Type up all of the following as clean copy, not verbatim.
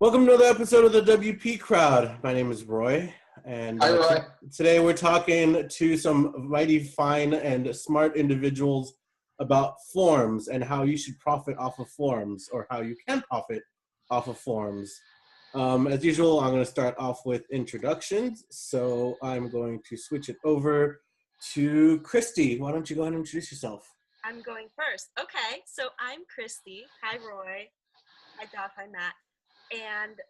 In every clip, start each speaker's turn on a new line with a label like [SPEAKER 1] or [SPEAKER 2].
[SPEAKER 1] Welcome to another episode of the WP Crowd. My name is Roy, and
[SPEAKER 2] Hi, Roy.
[SPEAKER 1] Today we're talking to some mighty fine and smart individuals about forms and how you should profit off of forms, or how you can profit off of forms. As usual, I'm going to start off with introductions, so I'm going to switch it over to Christy. Why don't you go ahead and introduce yourself?
[SPEAKER 3] I'm going first. Okay, so I'm Christy. Hi, Roy. Hi, Josh. Hi, Matt. And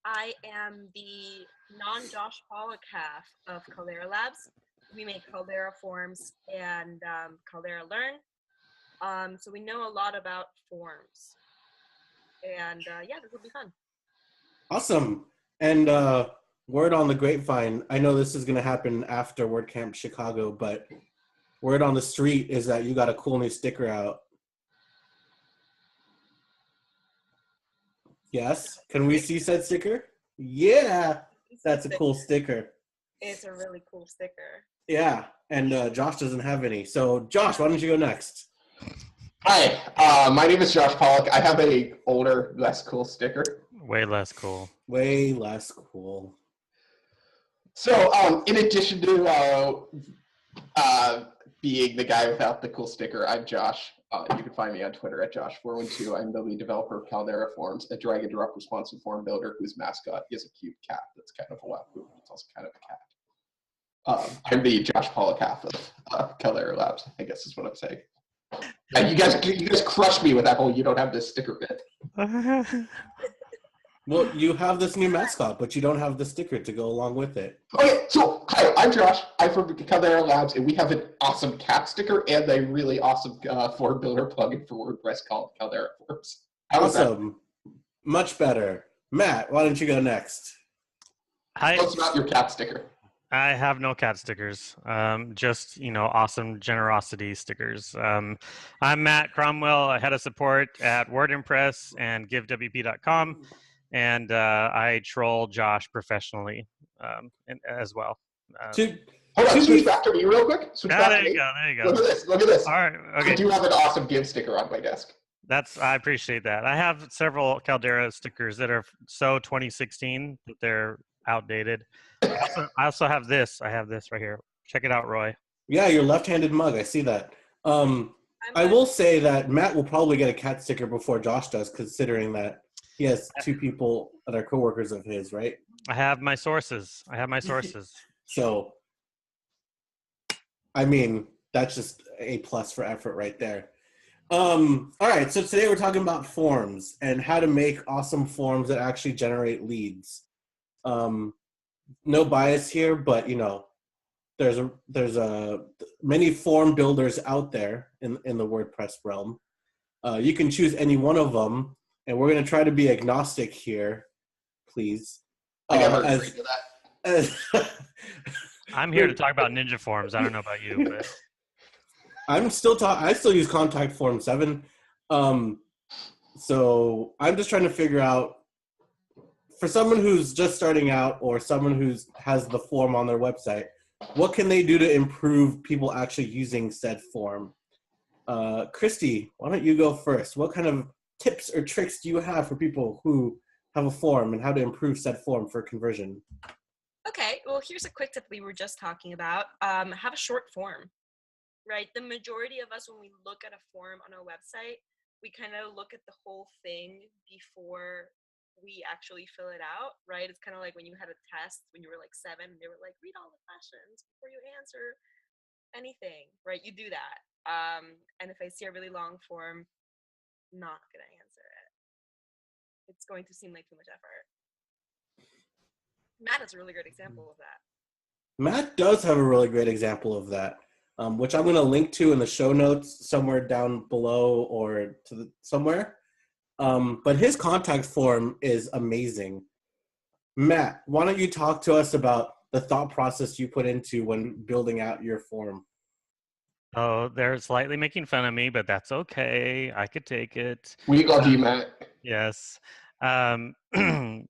[SPEAKER 3] I am the non-Josh Pollock half of Caldera Labs. We make Caldera forms and Caldera Learn. So we know a lot about forms. And yeah, this will be fun.
[SPEAKER 1] Awesome. And word on the grapevine, I know this is going to happen after WordCamp Chicago, but word on the street is that you got a cool new sticker out. Yes. Can we see said sticker? Yeah. That's a cool sticker.
[SPEAKER 3] It's a really cool sticker.
[SPEAKER 1] Yeah. And Josh doesn't have any. So Josh, why don't you go next?
[SPEAKER 2] Hi, my name is Josh Pollock. I have a older, less cool sticker.
[SPEAKER 4] Way less cool.
[SPEAKER 1] Way less cool.
[SPEAKER 2] So, in addition to being the guy without the cool sticker, I'm Josh. You can find me on Twitter at Josh412. I'm the lead developer of Caldera Forms, a drag and drop responsive form builder whose mascot is a cute cat. That's kind of a wapu. It's also kind of a cat. I'm the Josh Pollock half of Caldera Labs, I guess is what I'm saying. You guys crushed me with that whole you don't have this sticker bit.
[SPEAKER 1] Well, you have this new mascot, but you don't have the sticker to go along with it.
[SPEAKER 2] Okay, so hi, I'm Josh. I'm from Caldera Labs, and we have an awesome cat sticker and a really awesome form builder plugin for WordPress called Caldera Forms.
[SPEAKER 1] Awesome. Much better. Matt, why don't you go next?
[SPEAKER 4] Hi.
[SPEAKER 2] What's about your cat sticker?
[SPEAKER 4] I have no cat stickers. Just, awesome generosity stickers. I'm Matt Cromwell, head of support at WordImpress and GiveWP.com. And I troll Josh professionally as well.
[SPEAKER 2] Hold on, switch back to me real quick.
[SPEAKER 4] There you go.
[SPEAKER 2] Look at this.
[SPEAKER 4] All right, okay.
[SPEAKER 2] I do have an awesome Give sticker on my desk.
[SPEAKER 4] I appreciate that. I have several Caldera stickers that are so 2016 that they're outdated. I also have this. I have this right here. Check it out, Roy.
[SPEAKER 1] Yeah, your left-handed mug. I see that. I will say that Matt will probably get a cat sticker before Josh does, considering that he has two people that are coworkers of his, right?
[SPEAKER 4] I have my sources.
[SPEAKER 1] So, I mean, that's just a plus for effort right there. All right, so today we're talking about forms and how to make awesome forms that actually generate leads. No bias here, but there's many form builders out there in the WordPress realm. You can choose any one of them. And we're going to try to be agnostic here, please.
[SPEAKER 2] I never agreed to that.
[SPEAKER 4] I'm here to talk about Ninja Forms. I don't know about you, but
[SPEAKER 1] I still use Contact Form 7. So I'm just trying to figure out, for someone who's just starting out or someone who has the form on their website, what can they do to improve people actually using said form? Christy, why don't you go first? What kind of tips or tricks do you have for people who have a form and how to improve said form for conversion?
[SPEAKER 3] Okay, well, here's a quick tip we were just talking about. Have a short form, right? The majority of us, when we look at a form on our website, we kind of look at the whole thing before we actually fill it out, right? It's kind of like when you had a test when you were like 7 and they were like, read all the questions before you answer anything, right? You do that. And if I see a really long form, not gonna answer it. It's going to seem like too much effort. Matt is a really great example of that.
[SPEAKER 1] Matt does have a really great example of that, which I'm going to link to in the show notes somewhere down below or somewhere. But his contact form is amazing. Matt, why don't you talk to us about the thought process you put into when building out your form?
[SPEAKER 4] oh, they're slightly making fun of me, but that's okay. I could take it.
[SPEAKER 2] We love you, Matt.
[SPEAKER 4] Yes.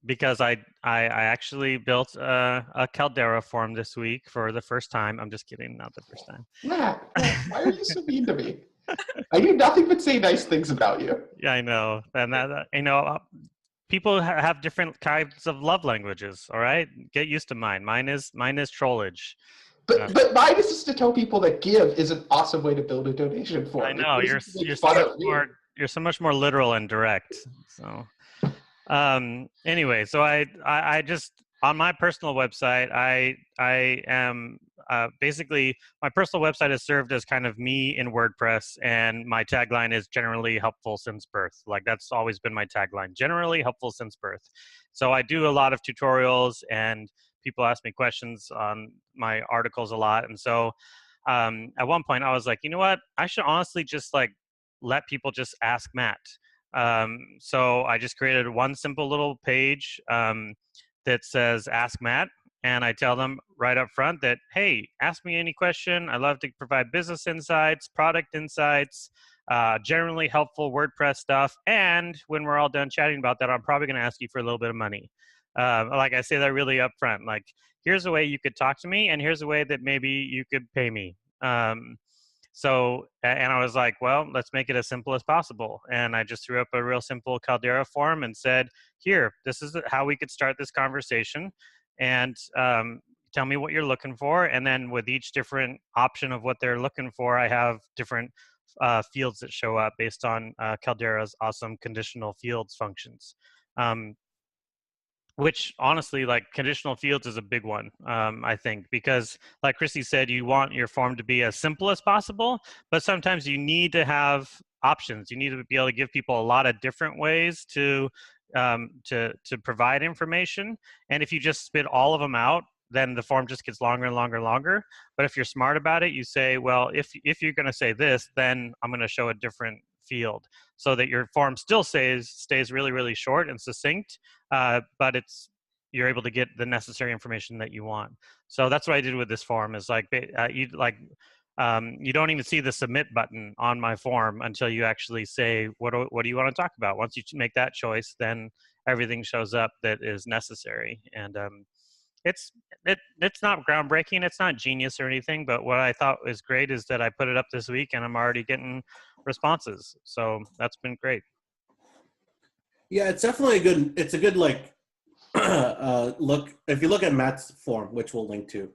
[SPEAKER 4] Because I actually built a Caldera form this week for the first time. I'm just kidding, not the first time.
[SPEAKER 2] Matt, why are you so mean to me? I do nothing but say nice things about you.
[SPEAKER 4] Yeah, I know. And that people have different kinds of love languages. All right, get used to mine. Mine is trollage.
[SPEAKER 2] But mine is just to tell people that Give is an awesome way to build a donation form.
[SPEAKER 4] I know
[SPEAKER 2] It
[SPEAKER 4] you're
[SPEAKER 2] isn't to make
[SPEAKER 4] you're
[SPEAKER 2] fun
[SPEAKER 4] so
[SPEAKER 2] of
[SPEAKER 4] much
[SPEAKER 2] me.
[SPEAKER 4] more you're so much more literal and direct. So anyway, so I just on my personal website I am basically my personal website has served as kind of me in WordPress, and my tagline is generally helpful since birth. Like that's always been my tagline, generally helpful since birth. So I do a lot of tutorials, and people ask me questions on my articles a lot, and so at one point I was like, you know what, I should honestly just like let people just ask Matt. So I just created one simple little page that says Ask Matt. And I tell them right up front that, hey, ask me any question. I love to provide business insights, product insights, generally helpful WordPress stuff. And when we're all done chatting about that, I'm probably going to ask you for a little bit of money. Like I say that really upfront. Like, here's a way you could talk to me, and here's a way that maybe you could pay me. So, and I was like, well, let's make it as simple as possible. And I just threw up a real simple Caldera form and said, here, this is how we could start this conversation. And tell me what you're looking for. And then with each different option of what they're looking for, I have different fields that show up based on Caldera's awesome conditional fields functions. Which honestly, like conditional fields is a big one, I think, because like Christy said, you want your form to be as simple as possible, but sometimes you need to have options. You need to be able to give people a lot of different ways to provide information. And if you just spit all of them out, then the form just gets longer and longer and longer. But if you're smart about it, you say, well, if you're going to say this, then I'm going to show a different field, so that your form still stays really, really short and succinct, but you're able to get the necessary information that you want. So that's what I did with this form. Is like you don't even see the submit button on my form until you actually say what do you want to talk about. Once you make that choice, then everything shows up that is necessary. And it's not groundbreaking, it's not genius or anything, but what I thought was great is that I put it up this week and I'm already getting responses. So that's been great.
[SPEAKER 1] Yeah, it's definitely a good like look. If you look at Matt's form, which we'll link to,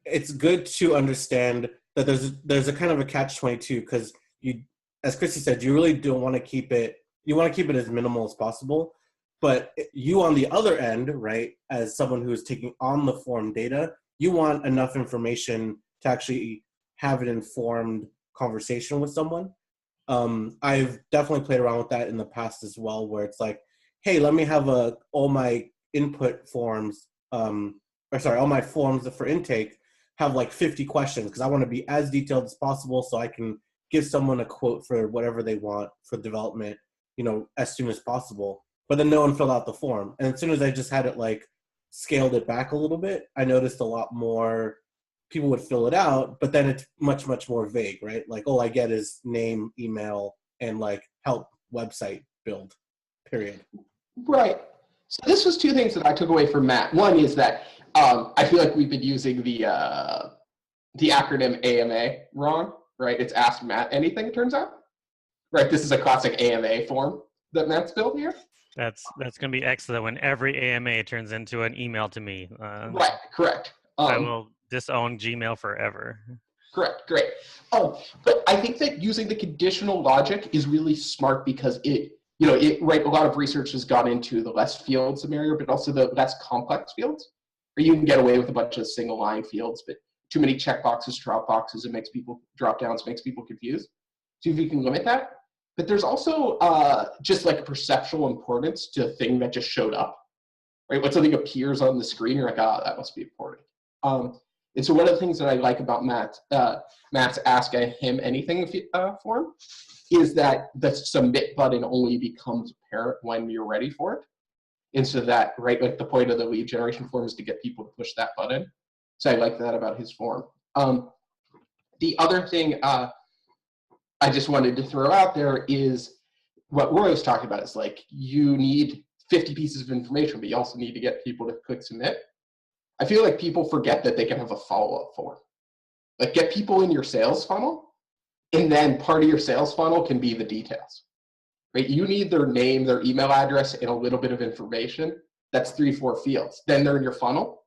[SPEAKER 1] it's good to understand that there's a kind of a catch-22, because you, as Christy said, you really don't want to keep it. You want to keep it as minimal as possible. But you on the other end, right, as someone who is taking on the form data, you want enough information to actually have an informed conversation with someone. I've definitely played around with that in the past as well, where it's like, hey, let me have all my input forms, all my forms for intake have like 50 questions, because I want to be as detailed as possible so I can give someone a quote for whatever they want for development, as soon as possible. But then no one filled out the form. And as soon as I just had it like scaled it back a little bit, I noticed a lot more people would fill it out, but then it's much, much more vague, right? Like, all I get is name, email, and like help website build, period.
[SPEAKER 2] Right. So this was two things that I took away from Matt. One is that I feel like we've been using the acronym AMA wrong, right? It's Ask Matt Anything, it turns out. Right, this is a classic AMA form that Matt's built here.
[SPEAKER 4] That's going to be excellent when every AMA turns into an email to me.
[SPEAKER 2] Right, correct.
[SPEAKER 4] I will disown Gmail forever.
[SPEAKER 2] Correct, great. But I think that using the conditional logic is really smart, because right, a lot of research has gone into the less field scenario, but also the less complex fields, where you can get away with a bunch of single line fields, but too many checkboxes, drop boxes, it makes people drop downs, makes people confused. So if you can limit that. But there's also just like a perceptual importance to a thing that just showed up, right? When something appears on the screen, you're like, that must be important. And so one of the things that I like about Matt's Ask Him Anything form is that the submit button only becomes apparent when you're ready for it. And so that, right, like the point of the lead generation form is to get people to push that button. So I like that about his form. The other thing I just wanted to throw out there is what Roy was talking about, is like, you need 50 pieces of information, but you also need to get people to click submit. I feel like people forget that they can have a follow-up form. Like, get people in your sales funnel, and then part of your sales funnel can be the details. right? You need their name, their email address, and a little bit of information. That's 3-4 fields. Then they're in your funnel.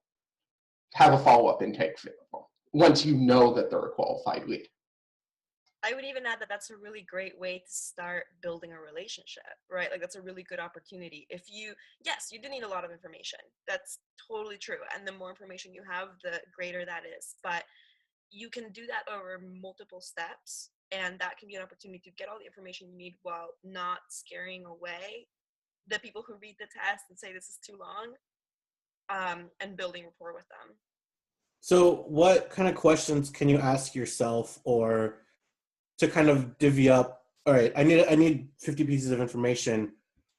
[SPEAKER 2] Have a follow-up intake form once you know that they're a qualified lead.
[SPEAKER 3] I would even add that that's a really great way to start building a relationship, right? Like that's a really good opportunity. Yes, you do need a lot of information. That's totally true. And the more information you have, the greater that is. But you can do that over multiple steps. And that can be an opportunity to get all the information you need while not scaring away the people who read the test and say this is too long, and building rapport with them.
[SPEAKER 1] So what kind of questions can you ask yourself, or to kind of divvy up, all right, I need 50 pieces of information.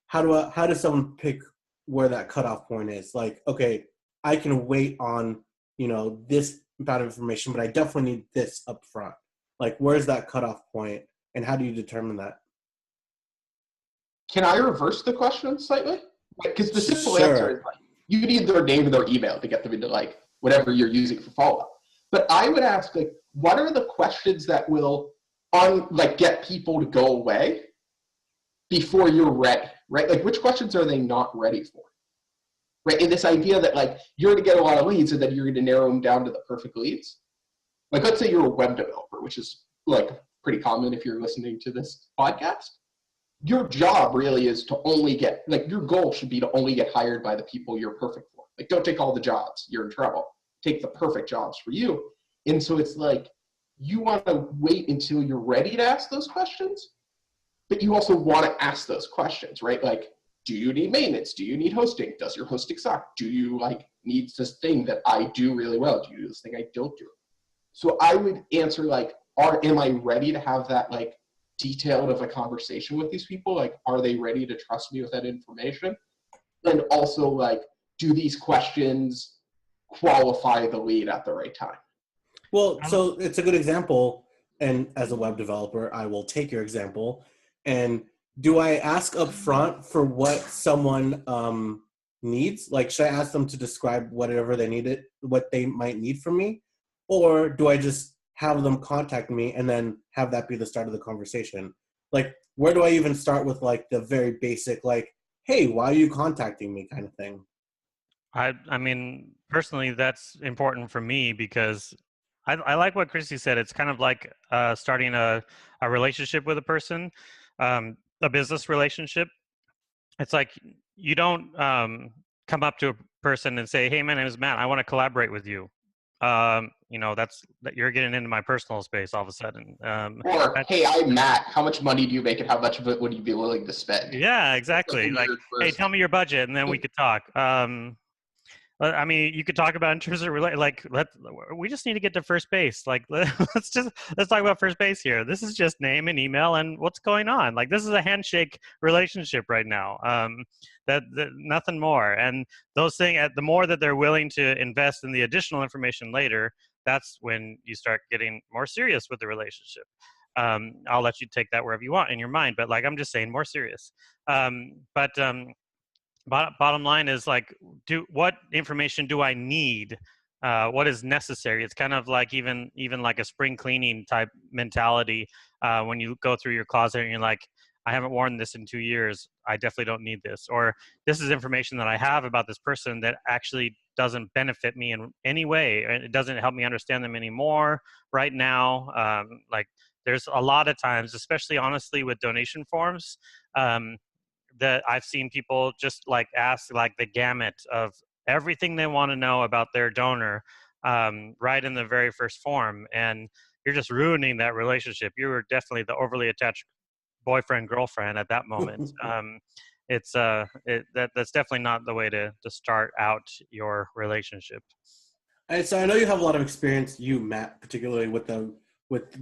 [SPEAKER 1] How does someone pick where that cutoff point is? Like, okay, I can wait on, this amount of information, but I definitely need this up front. Like, where's that cutoff point, and how do you determine that?
[SPEAKER 2] Can I reverse the question slightly? Because the simple
[SPEAKER 1] Sure.
[SPEAKER 2] answer is like, you need their name and their email to get them into like whatever you're using for follow-up. But I would ask, like, what are the questions that will get people to go away before you're ready, right? Like, which questions are they not ready for, right? And this idea that like you're going to get a lot of leads and then you're going to narrow them down to the perfect leads. Like, let's say you're a web developer, which is like pretty common if you're listening to this podcast. Your job really is to only get, like, your goal should be to only get hired by the people you're perfect for. Like, don't take all the jobs, you're in trouble. Take the perfect jobs for you. And so it's like, you want to wait until you're ready to ask those questions, but you also want to ask those questions, right? Like, do you need maintenance? Do you need hosting? Does your hosting suck? Do you need this thing that I do really well? Do you do this thing I don't do? So I would answer am I ready to have that detailed of a conversation with these people? Like, are they ready to trust me with that information? And also do these questions qualify the lead at the right time?
[SPEAKER 1] Well, so it's a good example, and as a web developer, I will take your example. And do I ask up front for what someone needs? Like, should I ask them to describe whatever they needed, what they might need from me? Or do I just have them contact me and then have that be the start of the conversation? Like, where do I even start with the very basic, hey, why are you contacting me kind of thing?
[SPEAKER 4] I mean, personally, that's important for me because I like what Christy said. It's kind of like starting a relationship with a person, a business relationship. It's like you don't come up to a person and say, "Hey, my name is Matt. I want to collaborate with you." That you're getting into my personal space all of a sudden.
[SPEAKER 2] Or, hey, I'm Matt. How much money do you make, and how much of it would you be willing to spend?
[SPEAKER 4] Yeah, exactly. Like, hey, tell me your budget, and then we could talk. I mean, you could talk about in terms of we just need to get to first base. Like, let's talk about first base here. This is just name and email and what's going on. Like, this is a handshake relationship right now. That nothing more. And those things, the more that they're willing to invest in the additional information later, that's when you start getting more serious with the relationship. I'll let you take that wherever you want in your mind, but I'm just saying more serious. Bottom line is what information do I need? What is necessary? It's kind of like even like a spring cleaning type mentality. When you go through your closet and you're like, I haven't worn this in 2 years. I definitely don't need this. Or this is information that I have about this person that actually doesn't benefit me in any way. It doesn't help me understand them anymore right now. There's a lot of times, especially honestly with donation forms, that I've seen people just ask the gamut of everything they want to know about their donor right in the very first form. And you're just ruining that relationship. You were definitely the overly attached boyfriend, girlfriend at that moment. That's definitely not the way to start out your relationship.
[SPEAKER 1] And so I know you have a lot of experience, you, Matt, particularly with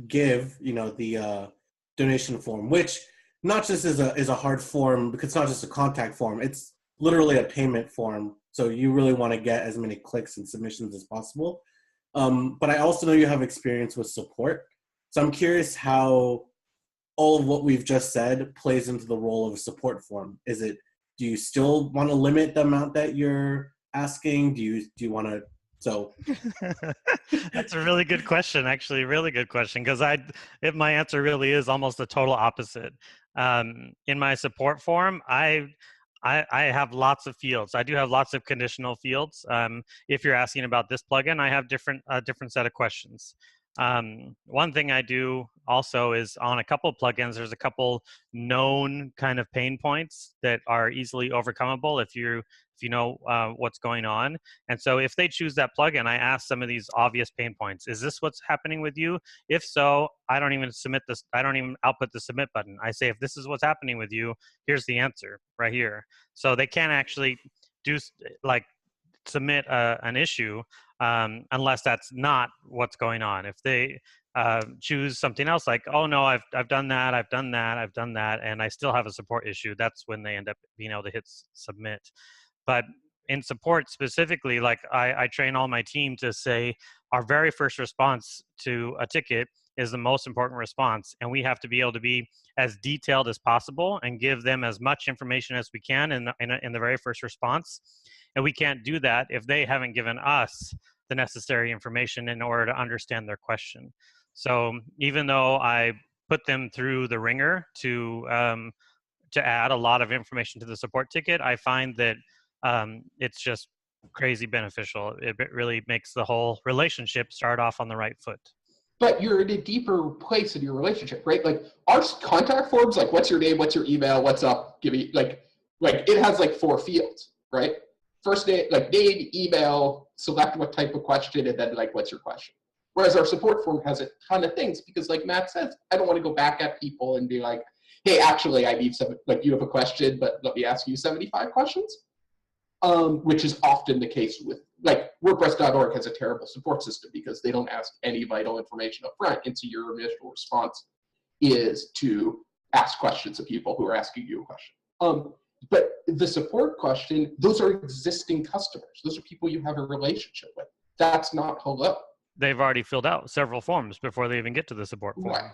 [SPEAKER 1] Give, the donation form, which not just is a hard form, because it's not just a contact form. It's literally a payment form. So you really want to get as many clicks and submissions as possible. But I also know you have experience with support. So I'm curious how all of what we've just said plays into the role of a support form. Do you still want to limit the amount that you're asking? Do you want to? So
[SPEAKER 4] that's a really good question, actually, really good question, because my answer really is almost the total opposite. In my support form, I have lots of fields. I do have lots of conditional fields. If you're asking about this plugin, I have different set of questions. One thing I do also is on a couple of plugins, there's a couple known kind of pain points that are easily overcomable if you know what's going on. And so if they choose that plugin, I ask some of these obvious pain points. Is this what's happening with you? If so, I don't even output the submit button. I say, if this is what's happening with you, here's the answer right here. So they can't actually do submit an issue unless that's not what's going on. If they choose something else like, oh no, I've done that, and I still have a support issue, that's when they end up being able to hit submit. But in support specifically, like I train all my team to say our very first response to a ticket is the most important response, and we have to be able to be as detailed as possible and give them as much information as we can in the very first response. And we can't do that if they haven't given us the necessary information in order to understand their question. So even though I put them through the ringer to add a lot of information to the support ticket, I find that it's just crazy beneficial. It really makes the whole relationship start off on the right foot.
[SPEAKER 2] But you're in a deeper place in your relationship, right? Like our contact forms, like what's your name, what's your email, what's up, give me like it has like 4 fields, right? First name, like name, email, select what type of question, and then like what's your question. Whereas our support form has a ton of things because like Matt says, I don't want to go back at people and be like, hey, actually I need some, like you have a question, but let me ask you 75 questions. Which is often the case with, like, WordPress.org has a terrible support system because they don't ask any vital information up front, and so your initial response is to ask questions of people who are asking you a question. But the support question, those are existing customers. Those are people you have a relationship with. That's not hello.
[SPEAKER 4] They've already filled out several forms before they even get to the support form.
[SPEAKER 2] Right.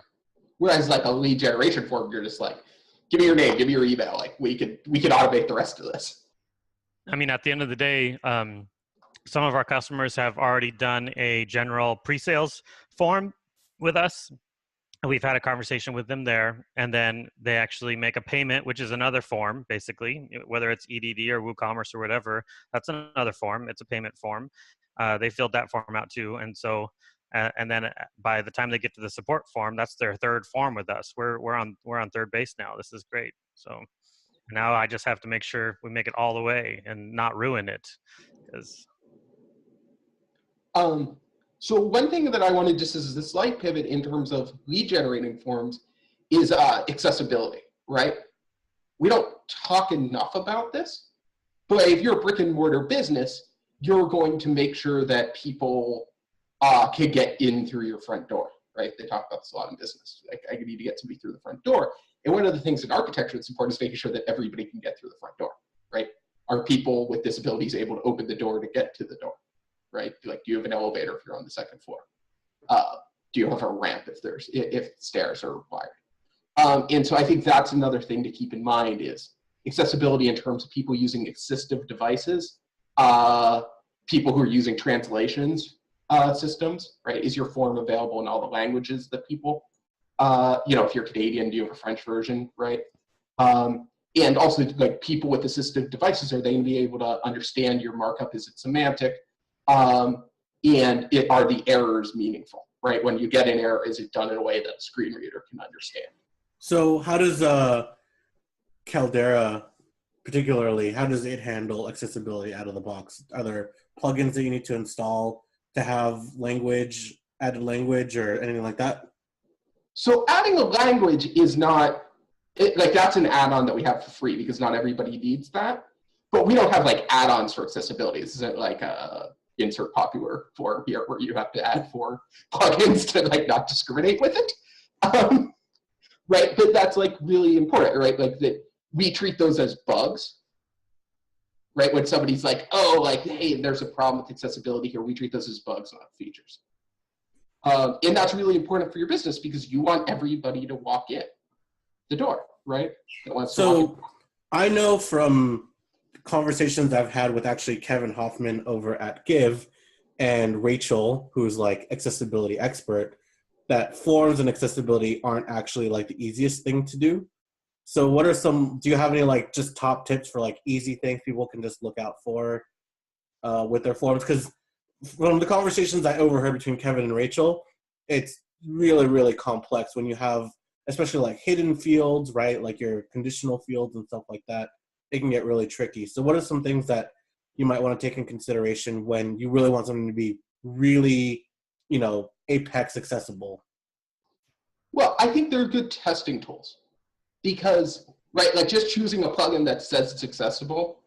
[SPEAKER 2] Whereas like a lead generation form, you're just like, give me your name, give me your email. Like we could automate the rest of this.
[SPEAKER 4] I mean, at the end of the day, some of our customers have already done a general pre-sales form with us. We've had a conversation with them there, and then they actually make a payment, which is another form, basically, whether it's EDD or WooCommerce or whatever. That's another form. It's a payment form. They filled that form out too, and so, and then by the time they get to the support form, that's their 3rd form with us. We're on 3rd base now. This is great. So. Now I just have to make sure we make it all the way and not ruin it.
[SPEAKER 2] So one thing that I wanted just as a slight pivot in terms of lead generating forms is accessibility, right? We don't talk enough about this, but if you're a brick and mortar business, you're going to make sure that people can get in through your front door, right? They talk about this a lot in business. Like I need to get somebody through the front door. And one of the things in architecture that's important is making sure that everybody can get through the front door, right? Are people with disabilities able to open the door to get to the door, right? Like, do you have an elevator if you're on the 2nd floor? Do you have a ramp if stairs are required? And so I think that's another thing to keep in mind is accessibility in terms of people using assistive devices, people who are using translations systems, right? Is your form available in all the languages that people if you're Canadian, do you have a French version, right? And also, like people with assistive devices, are they going to be able to understand your markup? Is it semantic? And are the errors meaningful, right? When you get an error, is it done in a way that a screen reader can understand?
[SPEAKER 1] So how does Caldera, particularly, how does it handle accessibility out of the box? Are there plugins that you need to install to have added language or anything like that?
[SPEAKER 2] So adding a language is not, that's an add-on that we have for free because not everybody needs that. But we don't have like add-ons for accessibility. This isn't like a insert popular form here where you have to add 4 plugins to like not discriminate with it. Right, but that's like really important, right? Like that we treat those as bugs, right? When somebody's like, oh, like, hey, there's a problem with accessibility here, we treat those as bugs, not features. And that's really important for your business because you want everybody to walk in the door, right?
[SPEAKER 1] So I know from conversations I've had with actually Kevin Hoffman over at Give and Rachel, who's like accessibility expert, that forms and accessibility aren't actually like the easiest thing to do. So what are some, do you have any like just top tips for like easy things people can just look out for with their forms? Because from the conversations I overheard between Kevin and Rachel, it's really, really complex when you have, especially like hidden fields, right? Like your conditional fields and stuff like that. It can get really tricky. So what are some things that you might want to take in consideration when you really want something to be really, Apex accessible?
[SPEAKER 2] Well, I think they're good testing tools because, right, like just choosing a plugin that says it's accessible,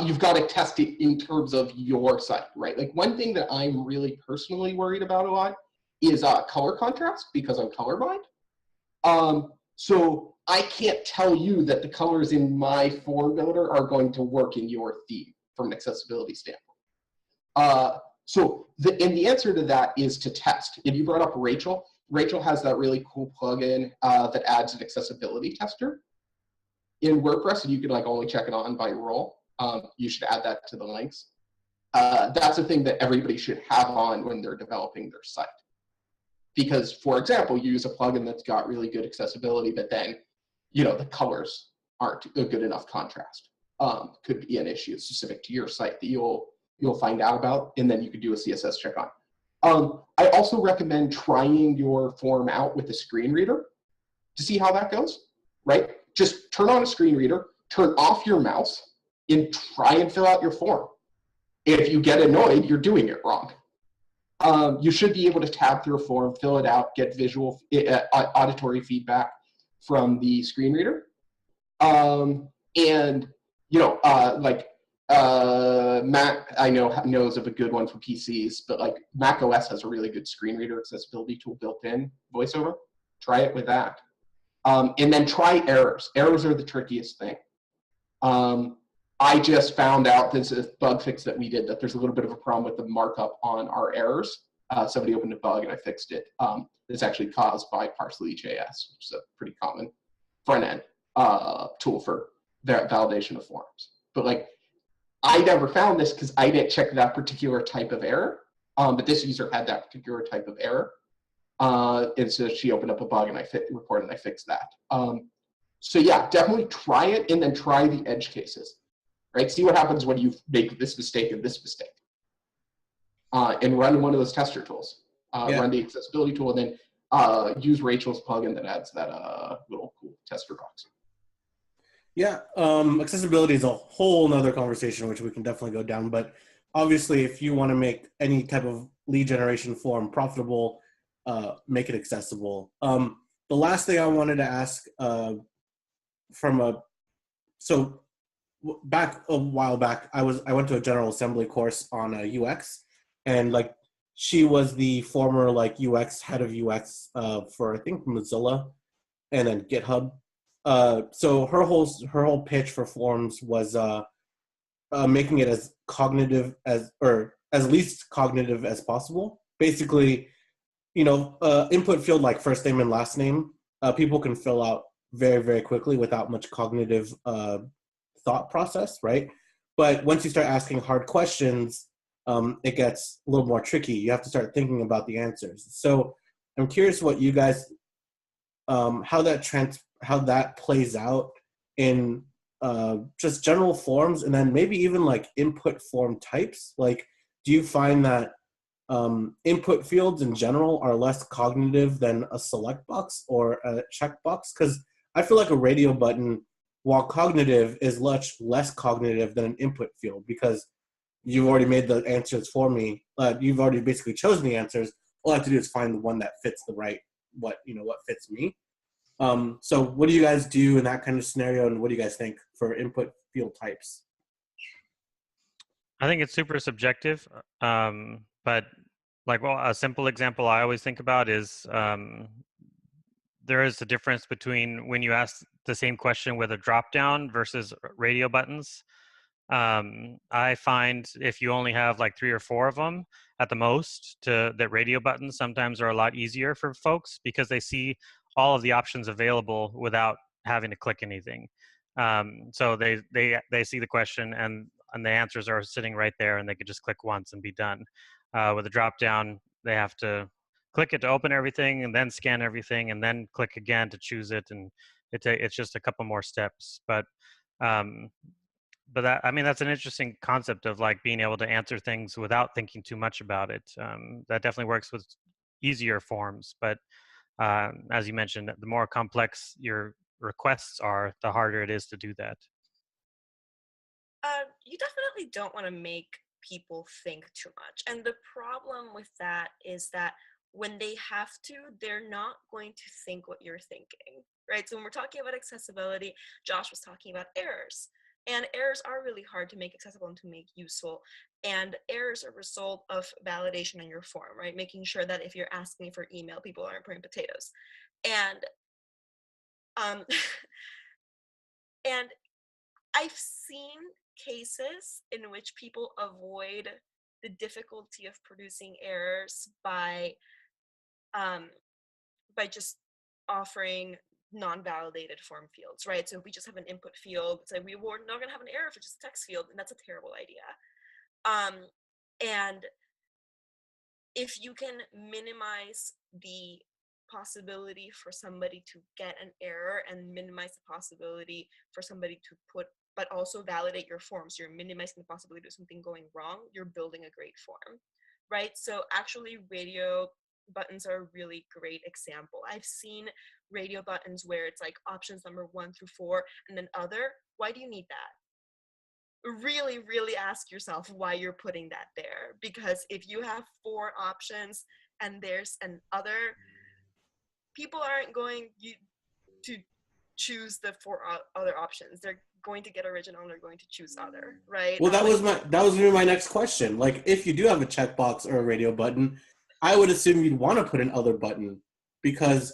[SPEAKER 2] you've got to test it in terms of your site, right? Like one thing that I'm really personally worried about a lot is color contrast because I'm colorblind. So I can't tell you that the colors in my form builder are going to work in your theme from an accessibility standpoint. And the answer to that is to test. If you brought up Rachel, Rachel has that really cool plugin that adds an accessibility tester in WordPress, and you can like only check it on by role. You should add that to the links. That's a thing that everybody should have on when they're developing their site. Because, for example, you use a plugin that's got really good accessibility, but then, the colors aren't a good enough contrast. Could be an issue specific to your site that you'll find out about, and then you could do a CSS check on. I also recommend trying your form out with a screen reader to see how that goes, right? Just turn on a screen reader, turn off your mouse, and try and fill out your form. If you get annoyed, you're doing it wrong. You should be able to tab through a form, fill it out, get visual, auditory feedback from the screen reader. Mac, I know knows of a good one for PCs, but like Mac OS has a really good screen reader accessibility tool built in, VoiceOver. Try it with that. And then try errors. Errors are the trickiest thing. I just found out, this is a bug fix that we did, that there's a little bit of a problem with the markup on our errors. Somebody opened a bug and I fixed it. It's actually caused by Parsley.js, which is a pretty common front-end tool for validation of forms. But like, I never found this because I didn't check that particular type of error. But this user had that particular type of error. And so she opened up a bug and I reported and I fixed that. So yeah, definitely try it and then try the edge cases. Right? See what happens when you make this mistake and this mistake. And run one of those tester tools. Run the accessibility tool, and then use Rachel's plugin that adds that little cool tester box.
[SPEAKER 1] Yeah, accessibility is a whole nother conversation, which we can definitely go down. But obviously, if you want to make any type of lead generation form profitable, make it accessible. The last thing I wanted to ask back a while back, I went to a General Assembly course on UX, and like she was the former like UX head of UX for I think Mozilla, and then GitHub. So her whole pitch for forms was making it as cognitive or as least cognitive as possible. Basically, input field like first name and last name, people can fill out very, very quickly without much cognitive thought process, right? But once you start asking hard questions, it gets a little more tricky. You have to start thinking about the answers. So I'm curious what you guys, how that plays out in just general forms, and then maybe even like input form types. Like, do you find that input fields in general are less cognitive than a select box or a checkbox? Because I feel like a radio button, while cognitive, is much less cognitive than an input field, because you've already made the answers for me. You've already basically chosen the answers. All I have to do is find the one that fits what fits me. So what do you guys do in that kind of scenario, and what do you guys think for input field types?
[SPEAKER 4] I think it's super subjective, but a simple example I always think about is there is a difference between when you ask the same question with a drop down versus radio buttons. I find if you only have like 3 or 4 of them at the most, that radio buttons sometimes are a lot easier for folks because they see all of the options available without having to click anything. So they see the question and the answers are sitting right there, and they could just click once and be done. With a drop down, they have to click it to open everything and then scan everything and then click again to choose it. And It's just a couple more steps. Um, but that, I mean, that's an interesting concept of like being able to answer things without thinking too much about it. That definitely works with easier forms, but as you mentioned, the more complex your requests are, the harder it is to do that.
[SPEAKER 3] You definitely don't want to make people think too much. And the problem with that is that when they have to, they're not going to think what you're thinking, right? So when we're talking about accessibility, Josh was talking about errors. And errors are really hard to make accessible and to make useful. And errors are a result of validation in your form, right? Making sure that if you're asking for email, people aren't putting potatoes. And um, and I've seen cases in which people avoid the difficulty of producing errors um, by just offering non-validated form fields, right? So if we just have an input field, it's like we're not going to have an error if it's just a text field, and that's a terrible idea. And if you can minimize the possibility for somebody to get an error and minimize the possibility for somebody to put, but also validate your form, so you're minimizing the possibility of something going wrong, you're building a great form, right? So actually radio buttons are a really great example. I've seen radio buttons where it's like options number 1 through 4 and then other. Why do you need that? Really, really ask yourself why you're putting that there, because if you have 4 options and there's an other, people aren't going to choose the 4 other options. They're going to get original and they're going to choose other, right?
[SPEAKER 1] Well, that was gonna be my next question. Like, if you do have a checkbox or a radio button, I would assume you'd want to put an other button, because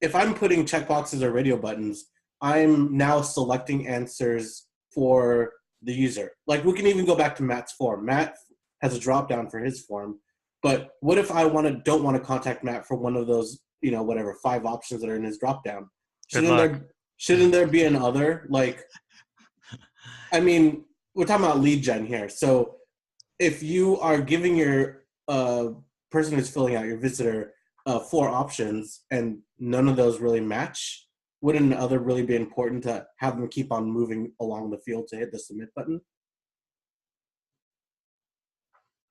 [SPEAKER 1] if I'm putting checkboxes or radio buttons, I'm now selecting answers for the user. Like, we can even go back to Matt's form. Matt has a drop down for his form, but what if I don't want to contact Matt for one of those, 5 options that are in his drop down? Shouldn't there be an other? Like, I mean, we're talking about lead gen here. So if you are giving your person who's filling out, your visitor, 4 options and none of those really match, wouldn't an other really be important to have them keep on moving along the field to hit the submit button?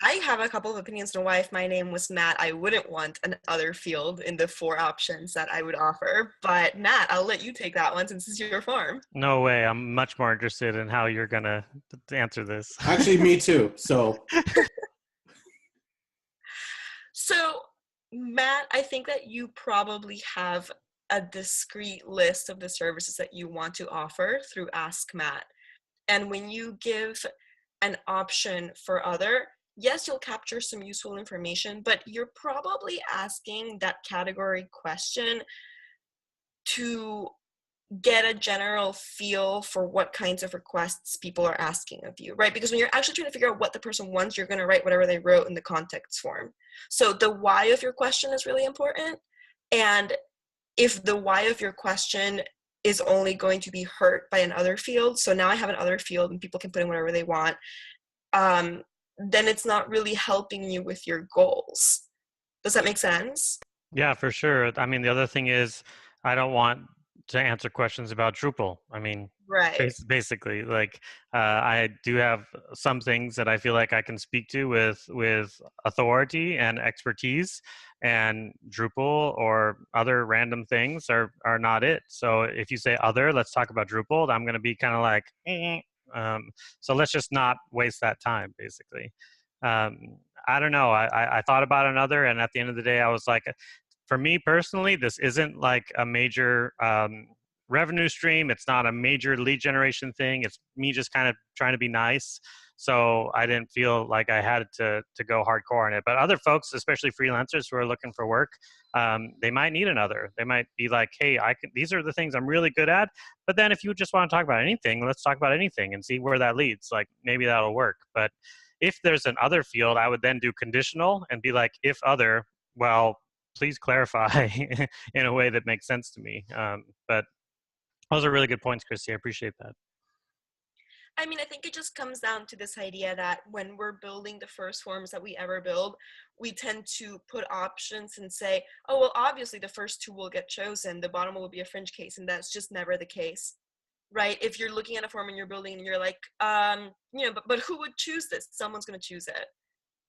[SPEAKER 3] I have a couple of opinions on why, if my name was Matt, I wouldn't want an other field in the 4 options that I would offer. But Matt, I'll let you take that one since it's your form.
[SPEAKER 4] No way. I'm much more interested in how you're going to answer this.
[SPEAKER 1] Actually, me too. So,
[SPEAKER 3] Matt, I think that you probably have a discrete list of the services that you want to offer through Ask Matt. And when you give an option for other, yes, you'll capture some useful information, but you're probably asking that category question to get a general feel for what kinds of requests people are asking of you, right? Because when you're actually trying to figure out what the person wants, you're going to write whatever they wrote in the context form. So the why of your question is really important. And if the why of your question is only going to be hurt by an other field, so now I have an other field and people can put in whatever they want, then it's not really helping you with your goals. Does that make sense?
[SPEAKER 4] Yeah, for sure. I mean, the other thing is I don't want to answer questions about Drupal. I mean,
[SPEAKER 3] right.
[SPEAKER 4] Basically, like I do have some things that I feel like I can speak to with authority and expertise, and Drupal or other random things are not it. So if you say other, let's talk about Drupal, I'm going to be kind of like, so let's just not waste that time, basically. I don't know. I thought about another, and at the end of the day, I was like, for me personally, this isn't like a major revenue stream. It's not a major lead generation thing. It's me just kind of trying to be nice. So I didn't feel like I had to go hardcore on it. But other folks, especially freelancers who are looking for work, they might need another. They might be like, hey, these are the things I'm really good at. But then if you just want to talk about anything, let's talk about anything and see where that leads. Like, maybe that'll work. But if there's an other field, I would then do conditional and be like, if other, well, please clarify in a way that makes sense to me. But those are really good points, Christy. I appreciate that.
[SPEAKER 3] I mean, I think it just comes down to this idea that when we're building the first forms that we ever build, we tend to put options and say, oh, well, obviously the first two will get chosen. The bottom will be a fringe case. And that's just never the case, right? If you're looking at a form and you're building and you're like, but who would choose this? Someone's going to choose it.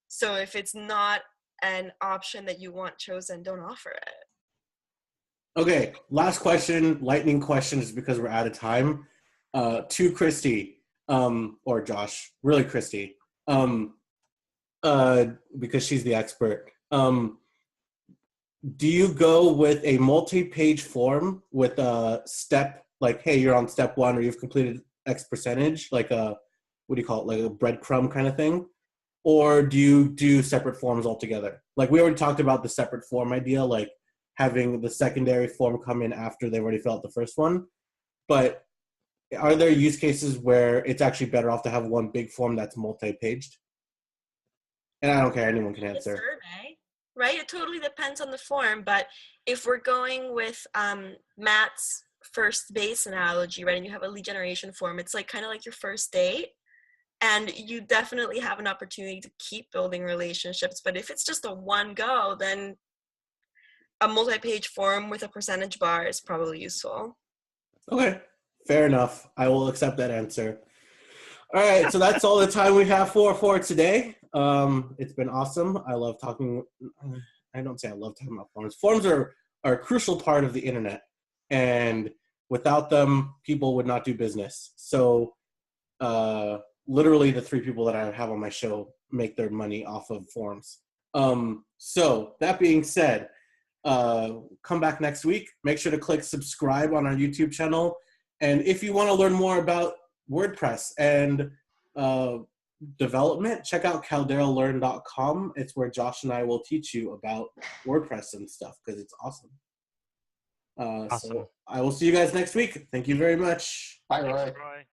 [SPEAKER 3] So if it's not an option that you want chosen, don't offer it.
[SPEAKER 1] Okay, last question, lightning question, just because we're out of time. To Christy, or Josh, really Christy, because she's the expert. Do you go with a multi-page form with a step, like, hey, you're on step 1 or you've completed X percentage, like a, what do you call it, like a breadcrumb kind of thing? Or do you do separate forms altogether? Like we already talked about the separate form idea, like having the secondary form come in after they've already filled out the first one. But are there use cases where it's actually better off to have one big form that's multi-paged? And I don't care, anyone can answer.
[SPEAKER 3] Survey, right? It totally depends on the form, but if we're going with Matt's first base analogy, right, and you have a lead generation form, it's like kind of like your first date, and you definitely have an opportunity to keep building relationships. But if it's just a one go, then a multi-page form with a percentage bar is probably useful.
[SPEAKER 1] Okay, fair enough. I will accept that answer. All right, so that's all the time we have for today. It's been awesome. I love talking. I don't say I love talking about forms. Forms are a crucial part of the internet, and without them, people would not do business. So literally the 3 people that I have on my show make their money off of forms. So that being said, come back next week. Make sure to click subscribe on our YouTube channel. And if you want to learn more about WordPress and development, check out calderalearn.com. It's where Josh and I will teach you about WordPress and stuff because it's awesome.
[SPEAKER 4] Awesome.
[SPEAKER 1] So I will see you guys next week. Thank you very much.
[SPEAKER 2] Bye, Roy.
[SPEAKER 4] Roy.